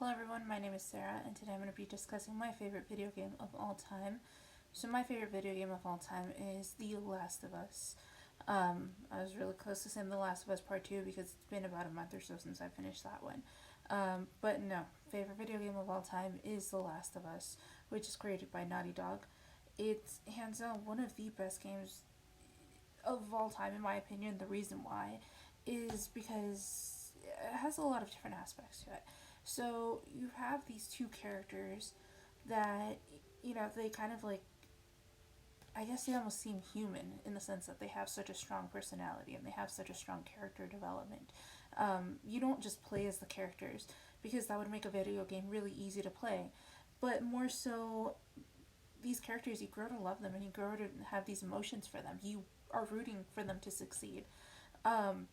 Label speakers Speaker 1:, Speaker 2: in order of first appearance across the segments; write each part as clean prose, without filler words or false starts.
Speaker 1: Hello everyone, my name is Sarah, and today I'm going to be discussing my favorite video game of all time. So my favorite video game of all time is The Last of Us. I was really close to saying The Last of Us Part 2 because it's been about a month or so since I finished that one. But no, favorite video game of all time is The Last of Us, which is created by Naughty Dog. It's hands down one of the best games of all time in my opinion. The reason why is because it has a lot of different aspects to it. So you have these two characters that, they kind of like, I guess they almost seem human in the sense that they have such a strong personality and they have such a strong character development. You don't just play as the characters because that would make a video game really easy to play, but more so, these characters, you grow to love them and you grow to have these emotions for them. You are rooting for them to succeed. Um,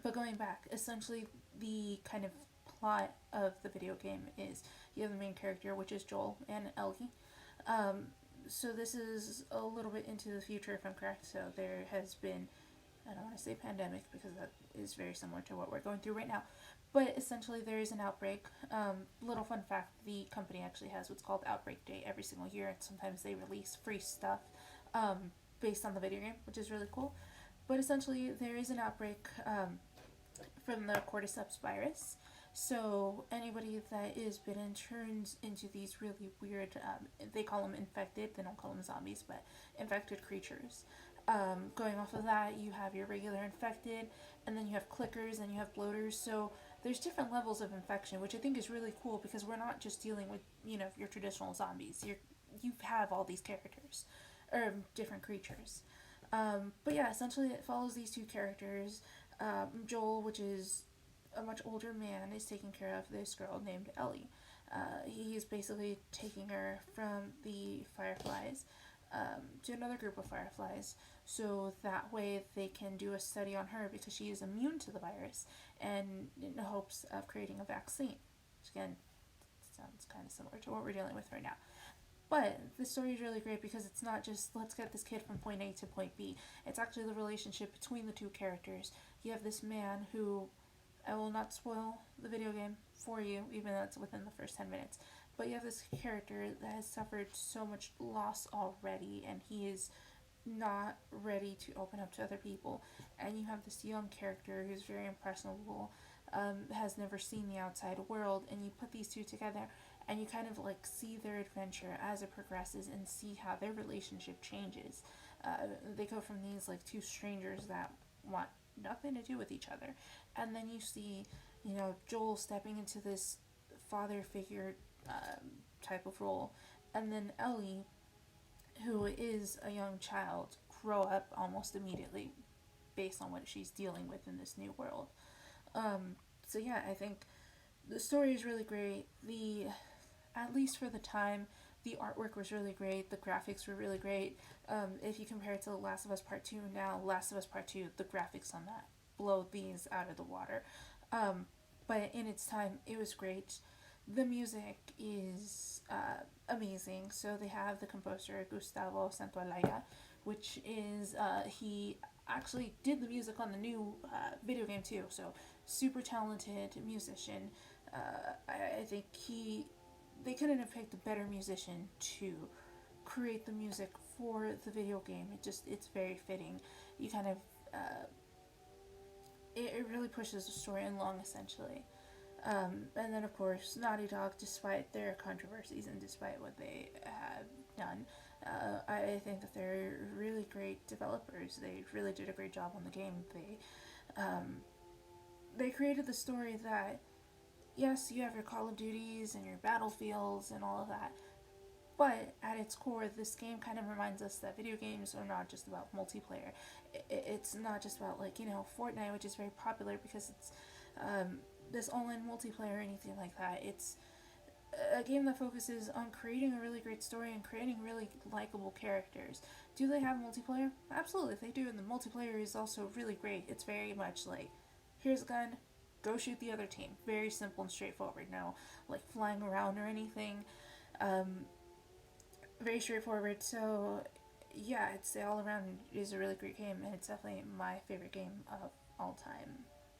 Speaker 1: but going back, essentially, the kind of plot of the video game is you have the main character, which is Joel and Ellie. Um, so this is a little bit into the future, if I'm correct. So there has been, I don't want to say pandemic because that is very similar to what we're going through right now. But essentially, there is an outbreak. Little fun fact: the company actually has what's called Outbreak Day every single year, and sometimes they release free stuff um, based on the video game, which is really cool. But essentially, there is an outbreak from the cordyceps virus. So anybody that is bitten turns into these really weird, they call them infected, they don't call them zombies, but infected creatures. Going off of that, you have your regular infected, and then you have clickers, and you have bloaters. So there's different levels of infection, which I think is really cool because we're not just dealing with, your traditional zombies. You have all these characters, or different creatures. But yeah, essentially it follows these two characters. Joel, which is a much older man, is taking care of this girl named Ellie. He's basically taking her from the Fireflies to another group of Fireflies, so that way they can do a study on her because she is immune to the virus, and in hopes of creating a vaccine. Which again, sounds kind of similar to what we're dealing with right now. But the story is really great because it's not just let's get this kid from point A to point B. It's actually the relationship between the two characters. You have this man who, I will not spoil the video game for you, even though it's within the first 10 minutes. But you have this character that has suffered so much loss already, and he is not ready to open up to other people. And you have this young character who's very impressionable, has never seen the outside world, and you put these two together and you kind of like see their adventure as it progresses and see how their relationship changes. They go from these like two strangers that want nothing to do with each other, and then you see, Joel stepping into this father figure type of role, and then Ellie, who is a young child, grow up almost immediately based on what she's dealing with in this new world. So yeah, I think the story is really great. At least for the time, the artwork was really great. The graphics were really great. If you compare it to The Last of Us Part 2 now, Last of Us Part 2, the graphics on that blow these out of the water. But in its time, it was great. The music is amazing. So they have the composer Gustavo Santaolalla, which is, he actually did the music on the new video game too. So super talented musician. I think they couldn't have picked a better musician to create the music for the video game. It's very fitting. You kind of it really pushes the story along essentially. And then of course Naughty Dog, despite their controversies and despite what they have done, I think that they're really great developers. They really did a great job on the game. They created the story that, yes, you have your Call of Duties and your Battlefields and all of that, but at its core, this game kind of reminds us that video games are not just about multiplayer. It's not just about, like, Fortnite, which is very popular because it's this online multiplayer or anything like that. It's a game that focuses on creating a really great story and creating really likable characters. Do they have multiplayer? Absolutely, they do, and the multiplayer is also really great. It's very much like, here's a gun, go shoot the other team. Very simple and straightforward. No, like, flying around or anything. Very straightforward. So, yeah, I'd say all around is a really great game, and it's definitely my favorite game of all time.